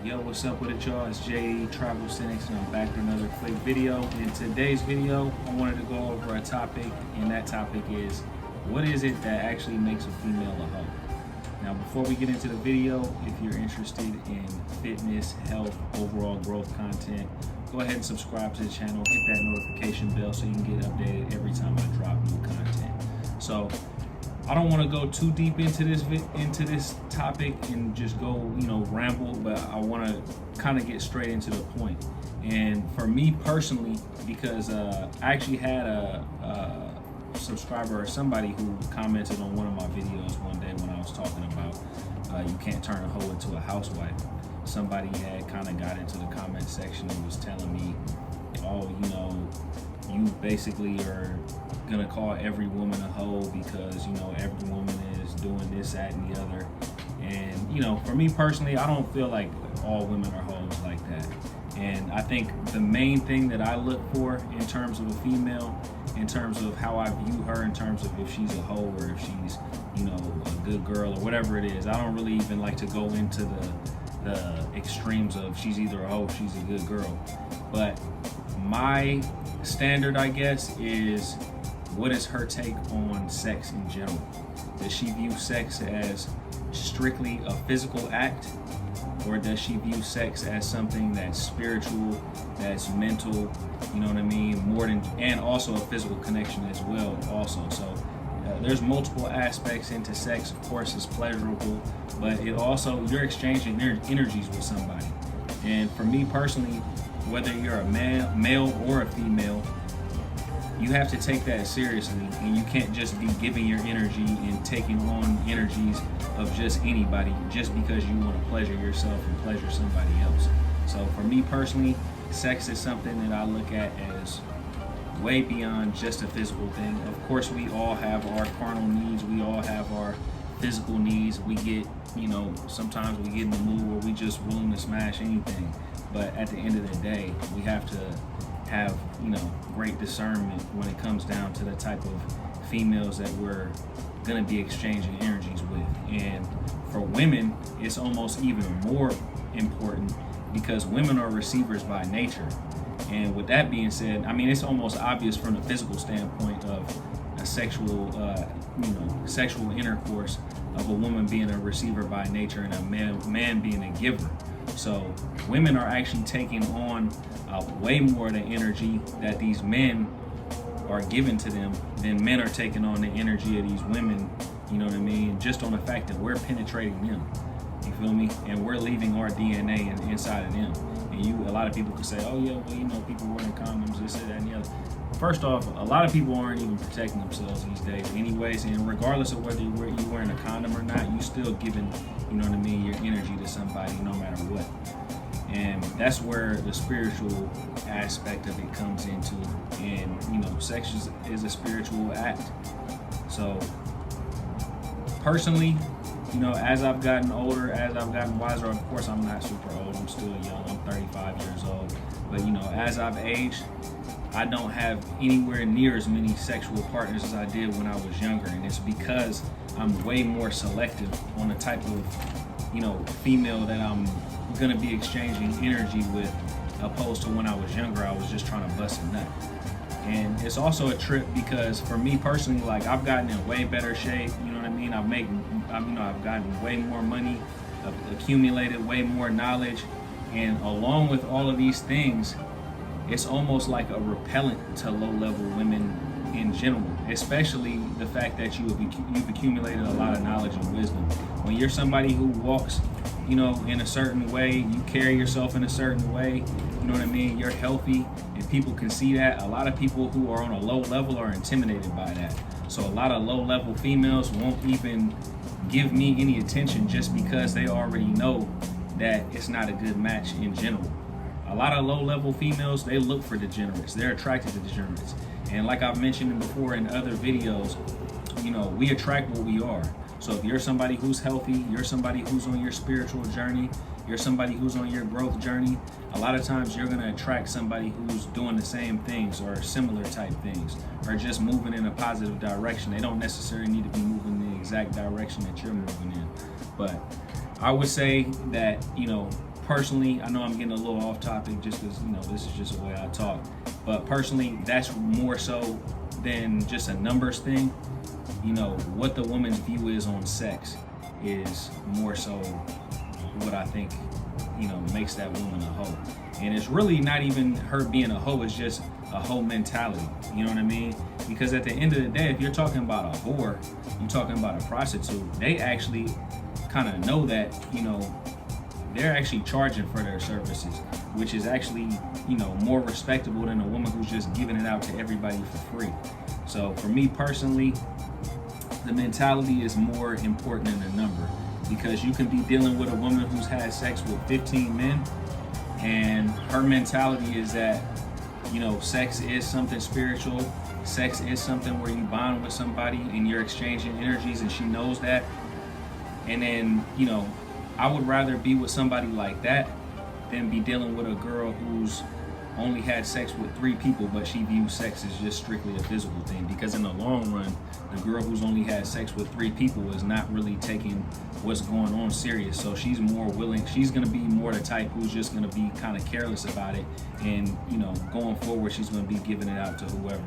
Yo, what's up with it, y'all? It's JD Travelsthenix, and I'm back with another quick video. In today's video, I wanted to go over a topic, and that topic is, what is it that actually makes a female a hoe? Now, before we get into the video, if you're interested in fitness, health, overall growth content, go ahead and subscribe to the channel, hit that notification bell so you can get updated every time I drop new content. So, I don't want to go too deep into this topic and just go, ramble, but I want to kind of get straight into the point. And for me personally, because I actually had a subscriber or somebody who commented on one of my videos one day when I was talking about you can't turn a hoe into a housewife. Somebody had kind of got into the comment section and was telling me, oh, you basically are gonna call every woman a hoe because every woman is doing this, that, and the other. And for me personally, I don't feel like all women are hoes like that. And I think the main thing that I look for in terms of a female, in terms of how I view her, in terms of if she's a hoe or if she's a good girl or whatever it is, I don't really even like to go into the extremes of she's either a hoe or she's a good girl. But my standard, I guess, is what is her take on sex in general? Does she view sex as strictly a physical act, or does she view sex as something that's spiritual, that's mental, more than, and also a physical connection as well also. So there's multiple aspects into sex. Of course, it's pleasurable, but it also, you're exchanging energies with somebody. And for me personally, whether you're a male or a female, you have to take that seriously, and you can't just be giving your energy and taking on energies of just anybody just because you want to pleasure yourself and pleasure somebody else. So for me personally, sex is something that I look at as way beyond just a physical thing. Of course, we all have our carnal needs, we all have our physical needs. We get, sometimes we get in the mood where we just willing to smash anything. But at the end of the day, we have to have, great discernment when it comes down to the type of females that we're gonna be exchanging energies with. And for women, it's almost even more important because women are receivers by nature. And with that being said, it's almost obvious from the physical standpoint of a sexual intercourse of a woman being a receiver by nature and a man being a giver. So women are actually taking on way more of the energy that these men are giving to them than men are taking on the energy of these women, just on the fact that we're penetrating them, you feel me? And we're leaving our DNA inside of them. And a lot of people could say, oh yeah, well, people wearing condoms, this, that, and the other. First off, a lot of people aren't even protecting themselves these days anyways, and regardless of whether you're wearing a condom or not, you still giving, your energy to somebody no matter what. And that's where the spiritual aspect of it comes into. And, sex is a spiritual act. So, personally, as I've gotten older, as I've gotten wiser, of course I'm not super old, I'm still young, I'm 35 years old. But, as I've aged, I don't have anywhere near as many sexual partners as I did when I was younger. And it's because I'm way more selective on the type of, female that I'm gonna be exchanging energy with, opposed to when I was younger, I was just trying to bust a nut. And it's also a trip because for me personally, like, I've gotten in way better shape, I've gotten way more money, I've accumulated way more knowledge, and along with all of these things, it's almost like a repellent to low-level women in general, especially the fact that you've accumulated a lot of knowledge and wisdom. When you're somebody who walks, in a certain way, you carry yourself in a certain way, you're healthy, and people can see that. A lot of people who are on a low level are intimidated by that. So a lot of low-level females won't even give me any attention just because they already know that it's not a good match in general. A lot of low-level females, they look for degenerates. They're attracted to degenerates. And like I've mentioned before in other videos, we attract what we are. So if you're somebody who's healthy, you're somebody who's on your spiritual journey, you're somebody who's on your growth journey, a lot of times you're gonna attract somebody who's doing the same things or similar type things, or just moving in a positive direction. They don't necessarily need to be moving in the exact direction that you're moving in. But I would say that, personally, I know I'm getting a little off topic just because, this is just the way I talk. But personally, that's more so than just a numbers thing. What the woman's view is on sex is more so what I think, makes that woman a hoe. And it's really not even her being a hoe, it's just a hoe mentality. You know what I mean? Because at the end of the day, if you're talking about a whore, you're talking about a prostitute, they actually kind of know that, they're actually charging for their services, which is actually, more respectable than a woman who's just giving it out to everybody for free. So for me personally, the mentality is more important than the number, because you can be dealing with a woman who's had sex with 15 men and her mentality is that, sex is something spiritual. Sex is something where you bond with somebody and you're exchanging energies, and she knows that. And then, I would rather be with somebody like that than be dealing with a girl who's only had sex with 3 people, but she views sex as just strictly a physical thing. Because in the long run, the girl who's only had sex with 3 people is not really taking what's going on serious. So she's more willing, she's gonna be more the type who's just gonna be kind of careless about it. And, going forward, she's gonna be giving it out to whoever,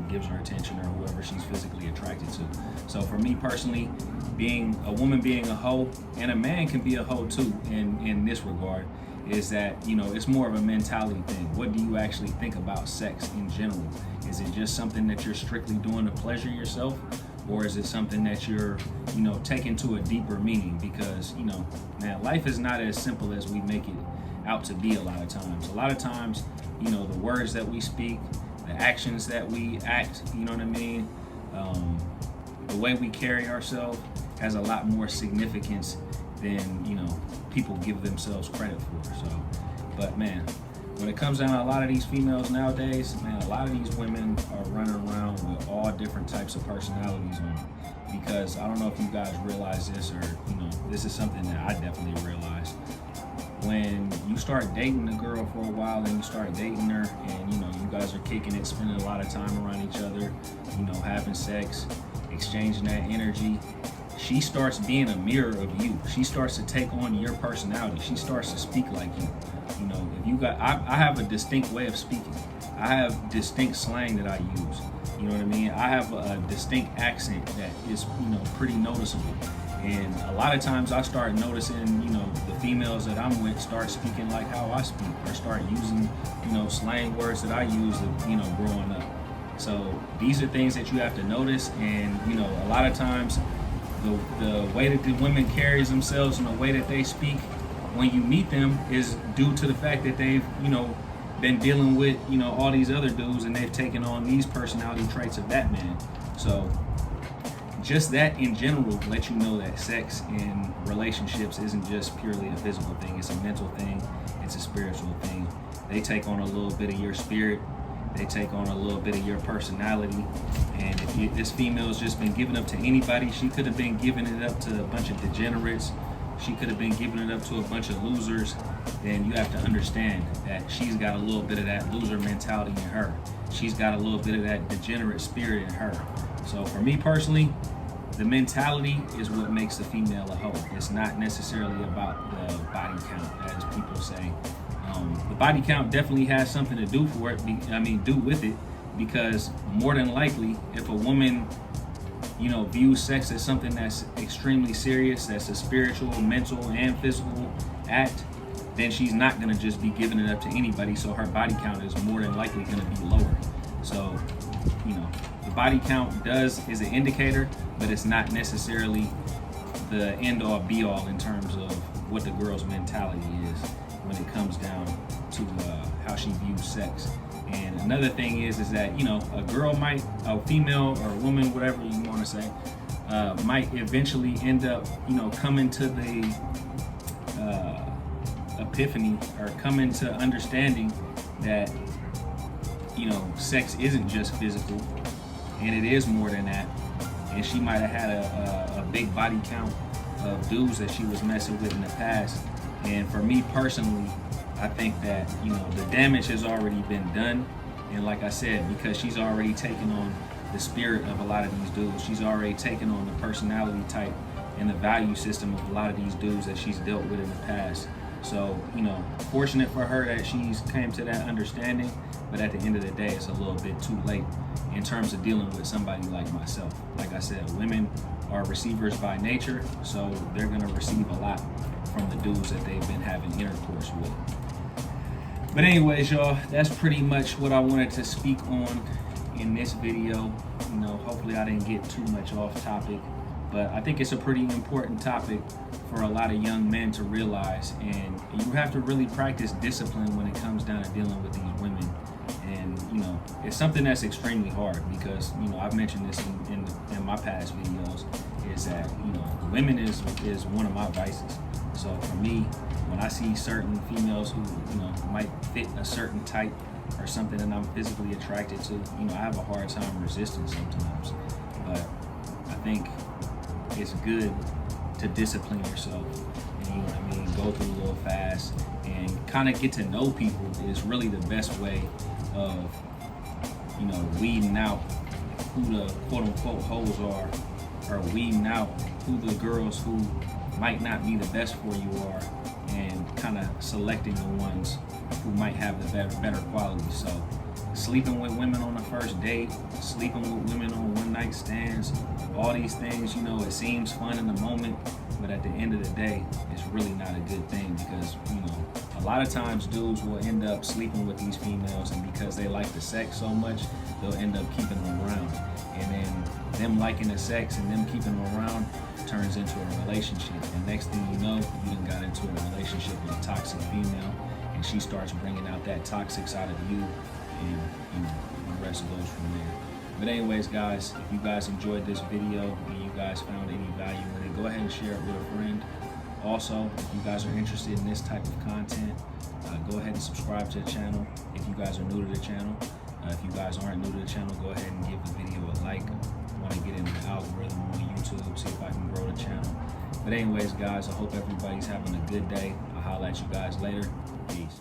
gives her attention or whoever she's physically attracted to. So for me personally, being a woman being a hoe, and a man can be a hoe too in this regard, is that, it's more of a mentality thing. What do you actually think about sex in general? Is it just something that you're strictly doing to pleasure yourself? Or is it something that you're, taking to a deeper meaning? Because, man, life is not as simple as we make it out to be a lot of times. A lot of times, the words that we speak, the actions that we act, you know what I mean? The way we carry ourselves has a lot more significance than, people give themselves credit for. So, but man, when it comes down to a lot of these females nowadays, man, a lot of these women are running around with all different types of personalities on them. Because I don't know if you guys realize this, or, this is something that I definitely realized. When you start dating a girl for a while and you start dating her and, you guys are kicking it, spending a lot of time around each other, having sex, exchanging that energy, she starts being a mirror of you. She starts to take on your personality. She starts to speak like you. If you got, I have a distinct way of speaking. I have distinct slang that I use. You know what I mean? I have a distinct accent that is, pretty noticeable. And a lot of times I start noticing, the females that I'm with start speaking like how I speak, or start using, slang words that I use, growing up. So these are things that you have to notice. And, a lot of times, the way that the women carries themselves and the way that they speak when you meet them is due to the fact that they've, been dealing with, all these other dudes, and they've taken on these personality traits of that man. So just that in general let you know that sex in relationships isn't just purely a physical thing. It's a mental thing. It's a spiritual thing. They take on a little bit of your spirit. They take on a little bit of your personality. And if this female's just been giving up to anybody, she could have been giving it up to a bunch of degenerates. She could have been giving it up to a bunch of losers. Then you have to understand that she's got a little bit of that loser mentality in her. She's got a little bit of that degenerate spirit in her. So for me personally, the mentality is what makes the female a hoe. It's not necessarily about the body count, as people say. The body count definitely has something to do for it. Do with it, because more than likely, if a woman, views sex as something that's extremely serious, that's a spiritual, mental, and physical act, then she's not gonna just be giving it up to anybody. So her body count is more than likely gonna be lower. So, the body count is an indicator, but it's not necessarily the end all be all in terms of what the girl's mentality is when it comes down to how she views sex. And another thing is that, a female or a woman, whatever you want to say, might eventually end up, coming to the epiphany, or coming to understanding that, sex isn't just physical, and it is more than that. And she might have had a big body count of dudes that she was messing with in the past. And for me personally, I think that, the damage has already been done. And like I said, because she's already taken on the spirit of a lot of these dudes, she's already taken on the personality type and the value system of a lot of these dudes that she's dealt with in the past. So, fortunate for her that she's came to that understanding, but at the end of the day, it's a little bit too late in terms of dealing with somebody like myself. Like I said, women are receivers by nature, so they're gonna receive a lot from the dudes that they've been having intercourse with. But anyways, y'all, that's pretty much what I wanted to speak on in this video. Hopefully I didn't get too much off topic, but I think it's a pretty important topic for a lot of young men to realize, and you have to really practice discipline when it comes down to dealing with these women. And it's something that's extremely hard because I've mentioned this in my past videos, is that women is one of my vices. So for me, when I see certain females who might fit a certain type or something that I'm physically attracted to, I have a hard time resisting sometimes. But I think it's good to discipline yourself, and go through a little fast and kind of get to know people is really the best way of weeding out who the quote-unquote hoes are, or weeding out who the girls who might not be the best for you are, and kind of selecting the ones who might have the better qualities. So sleeping with women on the first date, sleeping with women on one-night stands, all these things, it seems fun in the moment, but at the end of the day, it's really not a good thing, because a lot of times dudes will end up sleeping with these females, and because they like the sex so much, they'll end up keeping them around. And then them liking the sex and them keeping them around turns into a relationship. And next thing you know, you done got into a relationship with a toxic female, and she starts bringing out that toxic side of you, and the rest goes from there. But anyways, guys, if you guys enjoyed this video and you guys found any value in it, go ahead and share it with a friend. Also, if you guys are interested in this type of content, go ahead and subscribe to the channel if you guys are new to the channel. If you guys aren't new to the channel, go ahead and give the video a like. I want to get into the algorithm on YouTube, see if I can grow the channel. But anyways, guys, I hope everybody's having a good day. I'll holler at you guys later. Peace.